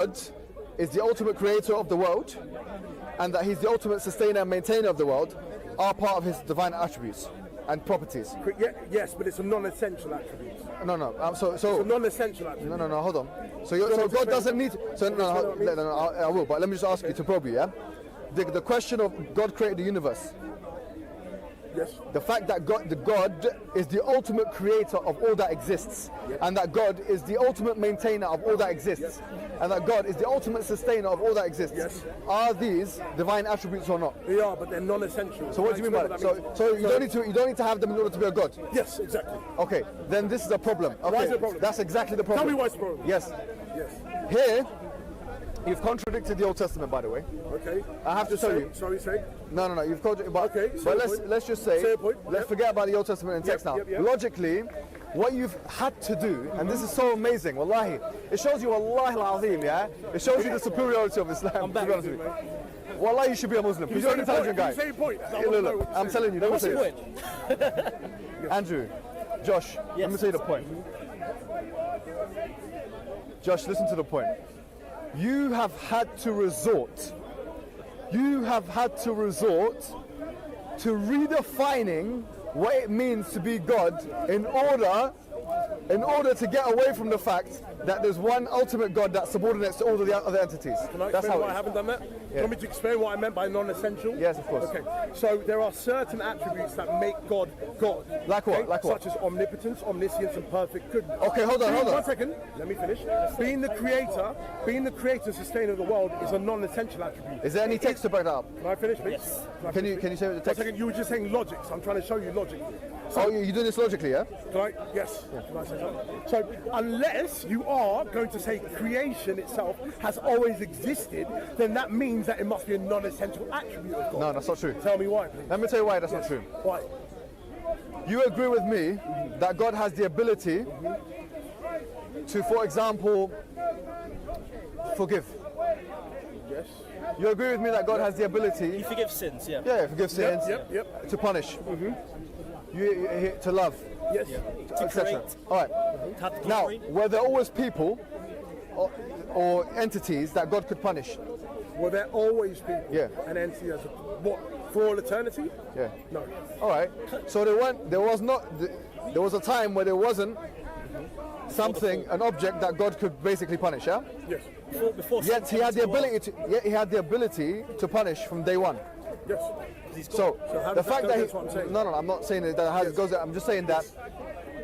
God is the ultimate creator of the world and that he's the ultimate sustainer and maintainer of the world are part of his divine attributes and properties. Yes, but it's a non-essential attribute. No. So it's a non-essential attribute. No. Hold on. So God doesn't need. I will. But let me just ask you to probe you. Yeah. The question of God created the universe. Yes. The fact that God is the ultimate creator of all that exists, and that God is the ultimate maintainer of all that exists, and that God is the ultimate sustainer of all that exists. Yes. Are these divine attributes or not? They are, but they're non-essential. So what do you mean by that? So you don't need to have them in order to be a God. Yes, exactly. Okay, then this is a problem. Okay, why is it a problem? That's exactly the problem. Tell me why it's a problem. Yes. Here, you've contradicted the Old Testament, by the way. Okay. I have to tell you. Sorry, say. No. You've contradicted. But, okay. But let's just say. Let's forget about the Old Testament and text now. Logically, what you've had to do, and this is so amazing, wallahi, it shows you, wallahi al-azim, yeah? It shows you the superiority of Islam. I'm back with you, Wallahi, you should be a Muslim. Because you're an intelligent guy. Look, I'm telling you. What's the point? Andrew, Josh, let me tell you the point. Josh, listen to the point. You have had to resort to redefining what it means to be God in order to get away from the fact that there's one ultimate God that subordinates to all of the other entities. Can I explain why I haven't done that? Yeah. You want me to explain what I meant by non-essential? Yes, of course. Okay, so there are certain attributes that make God God. Like what? Okay? Like what? Such as omnipotence, omniscience, and perfect goodness. Okay, hold on. 1 second. Let me finish. Being the creator and sustainer of the world is a non-essential attribute. Is there any text to back that up? Can I finish, please? Yes. Can you say the text? 1 second. You were just saying logic, so I'm trying to show you logic. So, you do this logically, yeah? Can I? Yes. Yeah. Can I say something? So, unless you are going to say creation itself has always existed, then that means that it must be a non-essential attribute of God. No, that's not true. Tell me why, please. Let me tell you why that's not true. Why? You agree with me that God has the ability to, for example, forgive. Yes. You agree with me that God has the ability... He forgives sins, yeah. Yeah, forgive sins. Yep. To punish. To love. Yes. Etc. All right. Now, were there always people or entities that God could punish? Were there always people? Yeah. An entity as what? For all eternity? Yeah. No. All right. So there was a time where there wasn't something, an object that God could basically punish, yeah? Yes. Before Yet he had the ability to punish from day one. Yes. So the fact that I'm not saying that it goes. I'm just saying that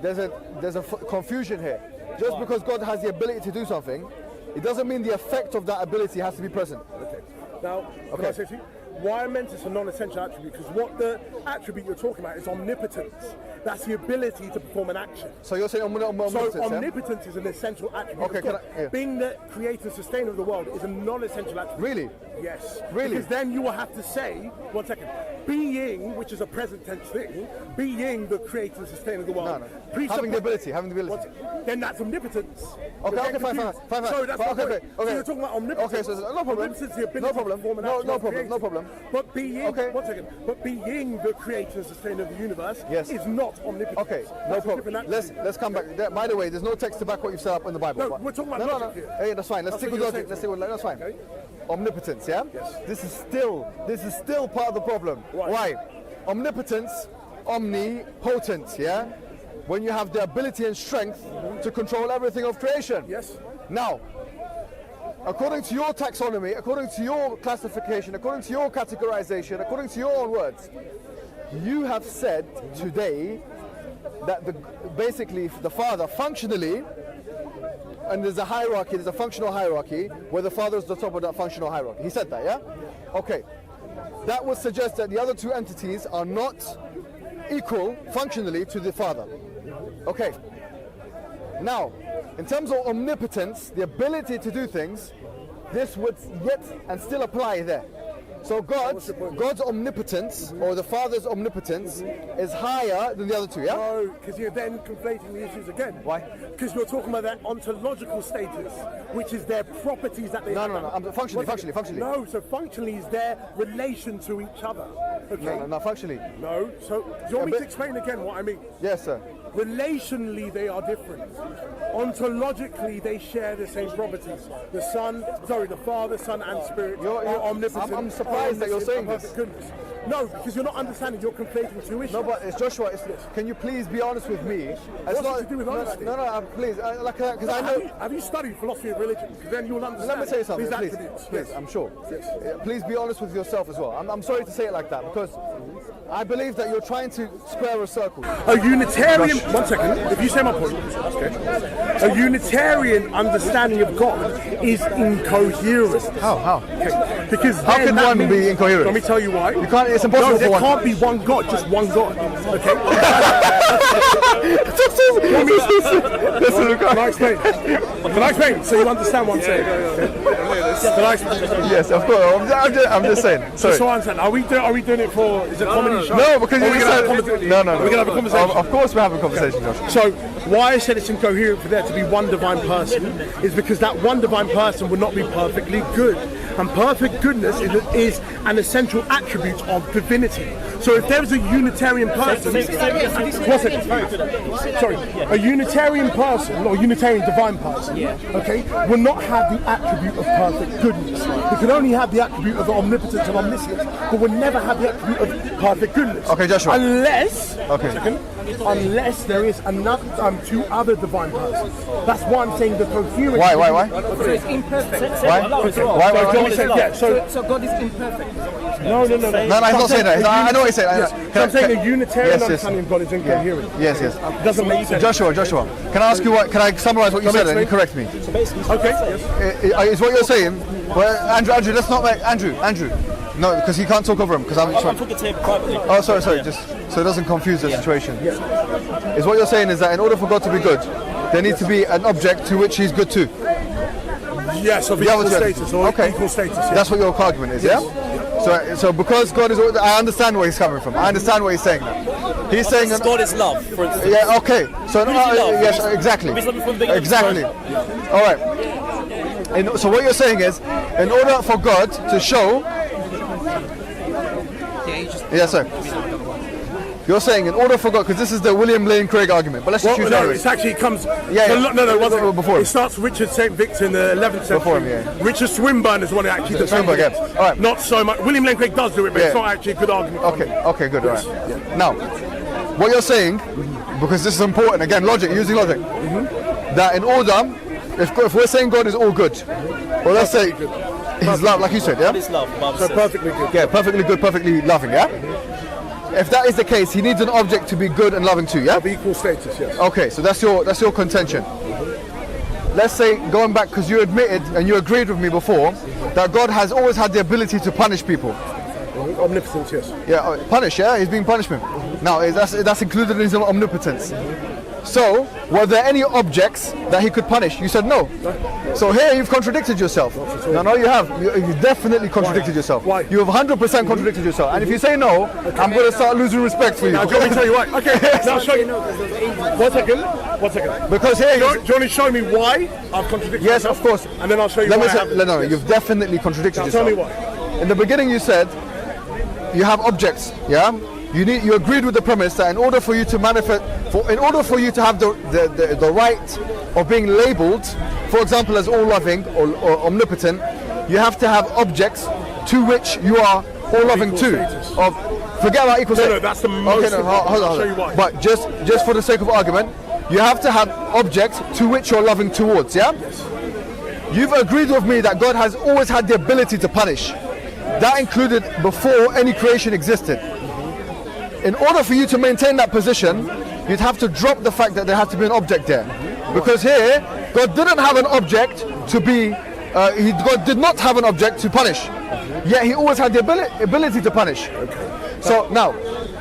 there's a confusion here. Just because God has the ability to do something, it doesn't mean the effect of that ability has to be present. Okay. Now, can I say to you? Why I meant it's a non-essential attribute, because what the attribute you're talking about is omnipotence. That's the ability to perform an action. So you're saying omnipotence, so omnipotence is an essential attribute. Okay, being the creator and sustainer of the world is a non-essential attribute. Really? Yes. Really? Because then you will have to say, 1 second, being, which is a present tense thing, being the creator and sustainer of the world. No. Having the ability. Then that's omnipotence. Okay, fine. So that's okay. So you're talking about omnipotence. Okay, so no problem. Omnipotence is the ability to perform an action. No problem. But being, 1 second, but being the creator and sustainer of the universe is not omnipotence. Okay, no problem. Let's come back. By the way, there's no text to back what you've set up in the Bible. No, we're talking about logic here. Hey, that's fine. Let's stick with logic. That's fine. Okay. Omnipotence, yeah? Yes. This is still part of the problem. Why? Omnipotence, omnipotent, yeah? When you have the ability and strength to control everything of creation. Yes. Now, according to your taxonomy, according to your classification, according to your categorization, according to your own words, you have said today that basically the Father functionally, and there's a hierarchy, there's a functional hierarchy where the Father is the top of that functional hierarchy. He said that, yeah? Okay. That would suggest that the other two entities are not equal functionally to the Father. Okay. Now, in terms of omnipotence, the ability to do things, this would yet and still apply there. So God's omnipotence, or the Father's omnipotence, is higher than the other two, yeah? No, because you're then conflating the issues again. Why? Because you're talking about their ontological status, which is their properties that they have. No, functionally. No, so functionally is their relation to each other. Okay? No, functionally. No, so do you want me to explain again what I mean? Yes, sir. Relationally, they are different. Ontologically, they share the same properties. The Father, Son, and Spirit are omnipotent. I'm surprised that you're saying this. Goodness. No, because you're not understanding. You're conflating two issues. No, but it's Joshua. Can you please be honest with me? What's it to do with honesty? No, please. Because I know. Have you studied philosophy of religion? Because then you'll understand. Let me say something, please. Please, yes. I'm sure. Yes. Please be honest with yourself as well. I'm sorry to say it like that because I believe that you're trying to square a circle. A Unitarian. One second. If you say my point, okay. A Unitarian understanding of God is incoherent. How? Okay. Because how can one be incoherent? Let me tell you why. You can't. It's impossible. No, there for can't be one God, just one God. Okay. Can I explain? Can I explain? So you understand what I'm saying? Can I explain? Yes, of course. I'm just saying. Sorry. So I'm saying, are we doing it for? Is it a comedy show? No, because you said no. We're gonna have a conversation. Of course, we're having a conversation, Josh. So why I said it's incoherent for there to be one divine person is because that one divine person would not be perfectly good, and perfect goodness is an essential attribute of divinity. So if there was a Unitarian person, a Unitarian person or Unitarian divine person, okay, will not have the attribute of perfect goodness. They can only have the attribute of omnipotence and omniscience, but will never have the attribute of perfect goodness. Okay, Joshua. Unless there is another, two other divine persons. That's why I'm saying the coherence. Why? So it's imperfect. Why? Why? So God is imperfect. No. No, I'm not saying that. I know what you're saying. So I'm saying a Unitarian understanding of God is incoherent. Yes. It doesn't make sense. Joshua, can I ask you what? Can I summarize what you said and you correct me? So basically, Is what you're saying? Well, Andrew, let's not make Andrew. No, because he can't talk over him. Because I'm talking to him privately. Oh, sorry. Just so it doesn't confuse the situation. Is what you're saying is that in order for God to be good, there needs to be an object to which He's good too. Yes, of equal status or equal status. Yes. That's what your argument is, yeah? So because God is, I understand where he's coming from. I understand what he's saying. He's saying God is love, for instance. Yeah, okay. So yes, exactly. Exactly. All right. So what you're saying is, in order for God to show. Yes, sir. You're saying in order for God, because this is the William Lane Craig argument, but let's just use it actually comes. No, before. It starts Richard St. Victor in the 11th century. Before him, Richard Swinburne is one who actually defended it. All right. Not so much. William Lane Craig does do it, but it's not actually a good argument. Okay, good. All right. Now, what you're saying, because this is important, again, using logic, that in order, if we're saying God is all good, well, let's say He's love, like you said, yeah? God is love. So perfectly good. Yeah, perfectly good, perfectly loving, yeah? If that is the case, He needs an object to be good and loving too, yeah? Of equal status, yes. Okay, so that's your contention. Let's say, going back, because you admitted and you agreed with me before, that God has always had the ability to punish people. Omnipotence, yes. Yeah, punish, yeah? He's being punishment. Now, that's included in His omnipotence. So, were there any objects that He could punish? You said no. So here you've contradicted yourself. No, you have. You definitely contradicted yourself. Why? You have 100% contradicted yourself. And if you say no, I'm going to start losing respect for you. Now, let me tell you why. Okay, I'll show you. 1 second. Because here do you want to show me why I've contradicted Yes, myself? of course. And then I'll show you why. No, you've definitely contradicted yourself. Tell me why. In the beginning you said you have objects, yeah? You agreed with the premise that in order for you to manifest, in order for you to have the right of being labelled, for example, as all-loving or omnipotent, you have to have objects to which you are all-loving too. Forget about equal status. No, that's the most. Okay, hold on. I'll show you why. But just for the sake of argument, you have to have objects to which you're loving towards. Yeah. Yes. You've agreed with me that God has always had the ability to punish. That included before any creation existed. In order for you to maintain that position, you'd have to drop the fact that there had to be an object there. Because here, God didn't have an object to be, God did not have an object to punish. Yet He always had the ability to punish. So now,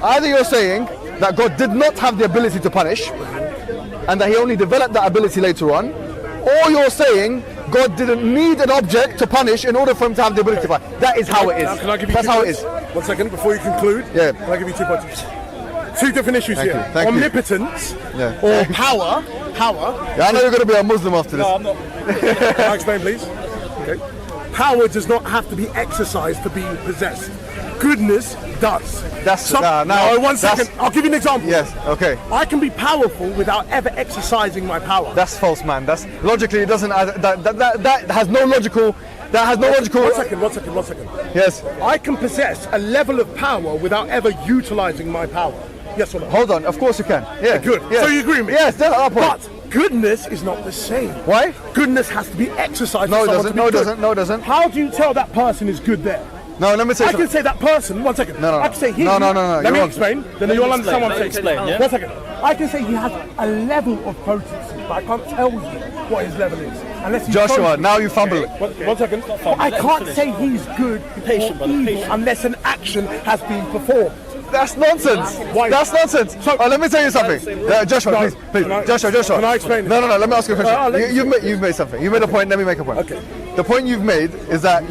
either you're saying that God did not have the ability to punish, and that He only developed that ability later on, or you're saying God didn't need an object to punish in order for Him to have the ability to punish. That is how it is. Can I give you That's how it is. 1 second before you conclude. Yeah. Can I give you 2 points? 2 different issues Thank here. you. Thank Omnipotence Yeah. or power. Yeah, I know you're going to be a Muslim after this. No, I'm not. Can I explain, please? Okay. Power does not have to be exercised to be possessed. goodness does. Now, one second. I'll give you an example. Yes, okay. I can be powerful without ever exercising my power. That's false, man. That's logically, it doesn't. That has no logical. That has no logical. One second. Yes. I can possess a level of power without ever utilizing my power. Yes or no? Hold on. Of course you can. Yeah. Good. Yes. So you agree with me? Yes. That's our point. But goodness is not the same. Why? Goodness has to be exercised. No, it for someone doesn't. to be No, it good. doesn't. No, it doesn't. How do you tell that person is good there? No, let me say I something. can say that person. One second. No. I can say he. No. Let you're me wrong. explain. Then you'll understand what I'm saying. Explain, yeah? 1 second. I can say he has a level of potency, but I can't tell you what his level is unless he Joshua, shows me. now you fumble it. One second. But I can't say he's good Patient, or brother, evil patient. unless an action has been performed. That's nonsense. Why? That's nonsense. So- Let me tell you something. Joshua, No. please. Can I- Joshua. can I explain it? No. Let me ask you a I'll let question. You've made something. You made a point. Let me make a point. Okay. The point you've made is that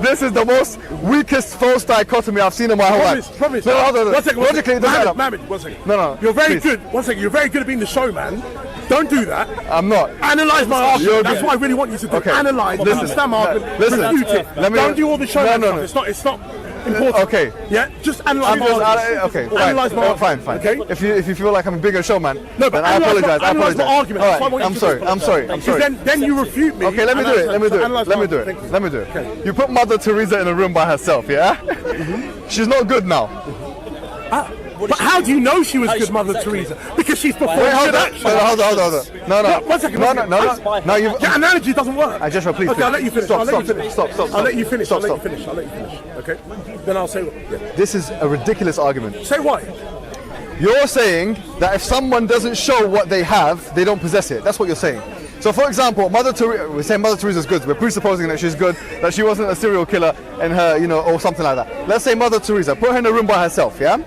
this is the most weakest false dichotomy I've seen in my whole life. Promise. No, hold on. 1 second. Logically, it doesn't add up. Mohammed, 1 second. No. You're very please. good. 1 second. You're very good at being the showman. Don't do that. I'm not. Analyze my You're argument. That's good. what I really want you to do. Okay. Analyze, Listen. understand my argument, Listen. refute it. Let me- Don't do all the showman No. stuff. It's not important. Okay. Yeah. Just analyze I'm my just, argument. okay, fine. Analyze my argument. Fine. Okay. If you feel like I'm a bigger showman, No, but then I analyze apologize. my argument. All That's why I right. want you I'm to sorry. do. I'm sorry. Because then you refute me. Okay, let me do it. Let me do it. Thank you. Let me do it. You put Mother Teresa in a room by herself, yeah? She's not good now. But how do you know she was good, Mother Teresa? Because she's performed Wait, hold good on. action. Hold on. No. 1 second. No, you. Your analogy doesn't work. Joshua, please. Okay, I'll let you finish. Stop. I'll let you finish. Stop. I'll let you finish. Stop. I'll let you finish. Okay. Then I'll say. Yeah. This is a ridiculous argument. Say why. You're saying that if someone doesn't show what they have, they don't possess it. That's what you're saying. So, for example, we're saying Mother Teresa's good. We're presupposing that she's good, that she wasn't a serial killer in her, or something like that. Let's say Mother Teresa, put her in a room by herself, yeah?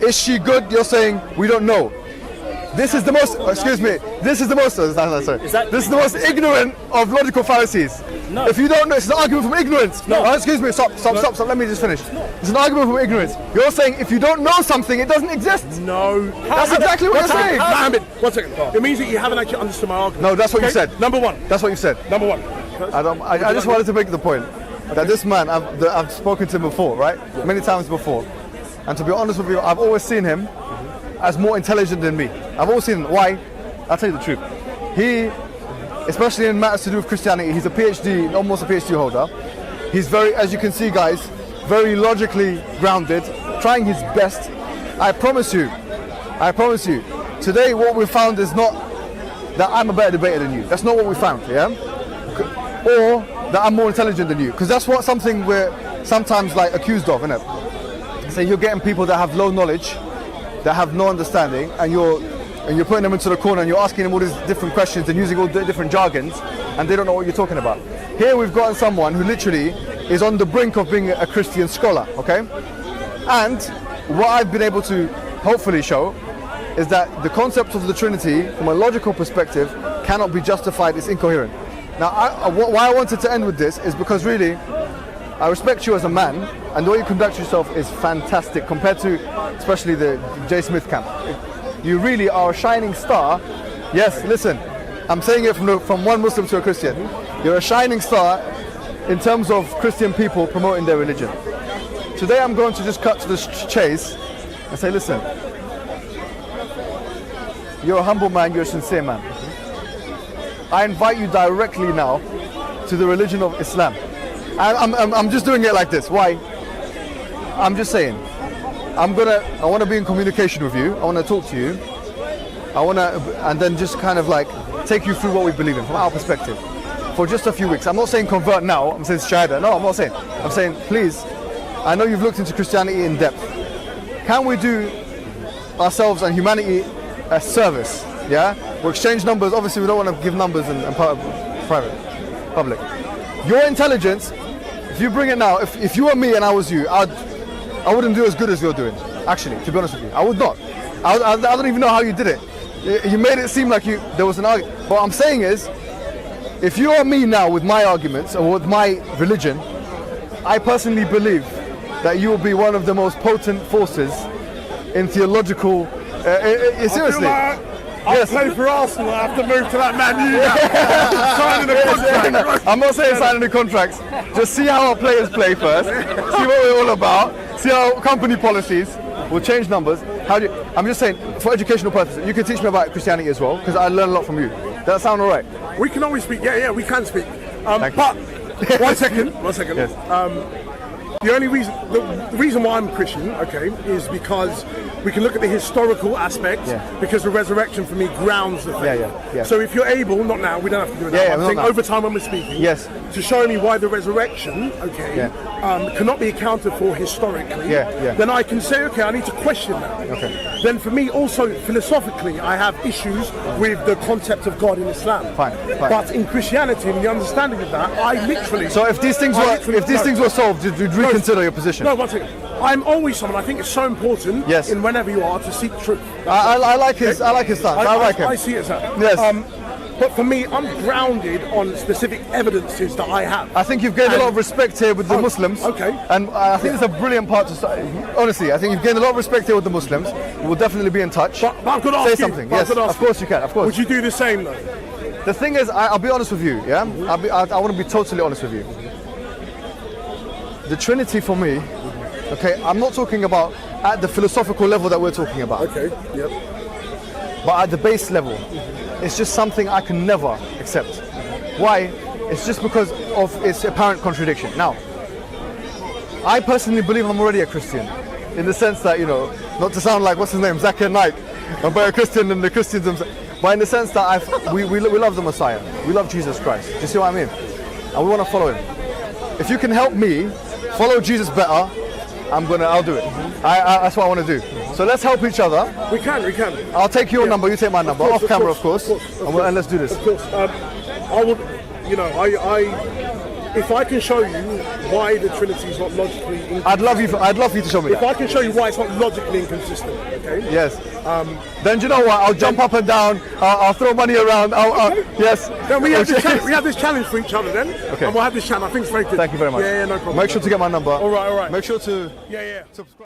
Is she good? You're saying we don't know. This is the most. Excuse me. This is the most. Sorry. This is the most ignorant of logical Pharisees. No. If you don't know, it's an argument from ignorance. No. Excuse me. Stop. Let me just finish. It's an argument from ignorance. You're saying if you don't know something, it doesn't exist. No. That's exactly what you're saying. Mohammed, 1 second. It means that you haven't actually understood my argument. No, that's what you said. Number one. That's what you said. Number one. I just wanted to make the point that this man, I've spoken to him before, right? Many times before. And to be honest with you, I've always seen him as more intelligent than me. I've always seen him. Why? I'll tell you the truth. He, especially in matters to do with Christianity, he's a PhD, almost a PhD holder. He's very, as you can see guys, very logically grounded, trying his best. I promise you, today what we found is not that I'm a better debater than you. That's not what we found, yeah? Or that I'm more intelligent than you. Because that's what something we're sometimes like accused of, isn't it? So you're getting people that have low knowledge, that have no understanding, and you're putting them into the corner and you're asking them all these different questions and using all the different jargons, and they don't know what you're talking about. Here we've gotten someone who literally is on the brink of being a Christian scholar, okay? And what I've been able to hopefully show is that the concept of the Trinity, from a logical perspective, cannot be justified, it's incoherent. Now, why I wanted to end with this is because really, I respect you as a man, and the way you conduct yourself is fantastic compared to especially the J. Smith camp. You really are a shining star. Yes, listen, I'm saying it from one Muslim to a Christian. You're a shining star in terms of Christian people promoting their religion. Today I'm going to just cut to the chase and say, listen, you're a humble man, you're a sincere man. I invite you directly now to the religion of Islam. I'm just doing it like this. Why? I'm just saying, I want to be in communication with you. I want to talk to you. And then just kind of like take you through what we believe in from our perspective for just a few weeks. I'm not saying convert now. I'm saying shahada. No, I'm not saying. I'm saying, please, I know you've looked into Christianity in depth. Can we do ourselves and humanity a service? Yeah? We'll exchange numbers. Obviously, we don't want to give numbers in public. Your intelligence, if you bring it now, if you were me and I was you, I wouldn't do as good as you're doing. Actually, to be honest with you, I would not. I don't even know how you did it. You made it seem like there was an argument. What I'm saying is, if you are me now with my arguments or with my religion, I personally believe that you will be one of the most potent forces in theological. Seriously. I play for Arsenal. I have to move to that Man U now. Signing a contract. I'm not saying signing the contracts. Just see how our players play first. See what we're all about. See how company policies will change numbers. I'm just saying, for educational purposes, you can teach me about Christianity as well, because I learn a lot from you. Does that sound alright? We can always speak. Yeah, we can speak. But one second. Yes. The only reason, the reason why I'm Christian, okay, is because we can look at the historical aspect, because the resurrection for me grounds the faith. Yeah. So if you're able, not now, we don't have to do it now, I think over time when we're speaking, to show me why the resurrection, cannot be accounted for historically, then I can say, okay, I need to question that. Okay. Then for me, also philosophically, I have issues with the concept of God in Islam. Fine. But in Christianity, and the understanding of that, I literally. So if these things were solved, did you reconsider your position? No, one second. I'm always someone. I think it's so important in whenever you are to seek truth. I like his stance. I like him. I see it as that. Yes. But for me, I'm grounded on specific evidences that I have. I think you've gained a lot of respect here with the Muslims. Okay. And I think it's a brilliant part to start. Honestly, I think you've gained a lot of respect here with the Muslims. We'll definitely be in touch. But I've got to ask Say you. something. Yes, of course you can. Of course. Would you do the same though? The thing is, I'll be honest with you. Yeah. I want to be totally honest with you. The Trinity for me, okay, I'm not talking about at the philosophical level that we're talking about. Okay, yep. But at the base level, it's just something I can never accept. Why? It's just because of its apparent contradiction. Now, I personally believe I'm already a Christian, in the sense that, not to sound like, what's his name, Zakir Naik, I'm better Christian than the Christians themselves, but in the sense that we love the Messiah, we love Jesus Christ. Do you see what I mean? And we want to follow him. If you can help me follow Jesus better, I'll do it. That's what I want to do. So let's help each other. We can. I'll take your number, you take my number, off camera, of course. And let's do this. Of course. I would, if I can show you why the Trinity is not logically inconsistent. I'd love you to show me that. If I can show you why it's not logically inconsistent, okay? Yes. Then do you know what? I'll jump up and down. I'll throw money around. Yes. Then we have this challenge for each other then. Okay. And we'll have this challenge. I think it's very good. Thank you very much. Yeah, no problem. Make sure to get my number. All right. Make sure to Yeah. subscribe.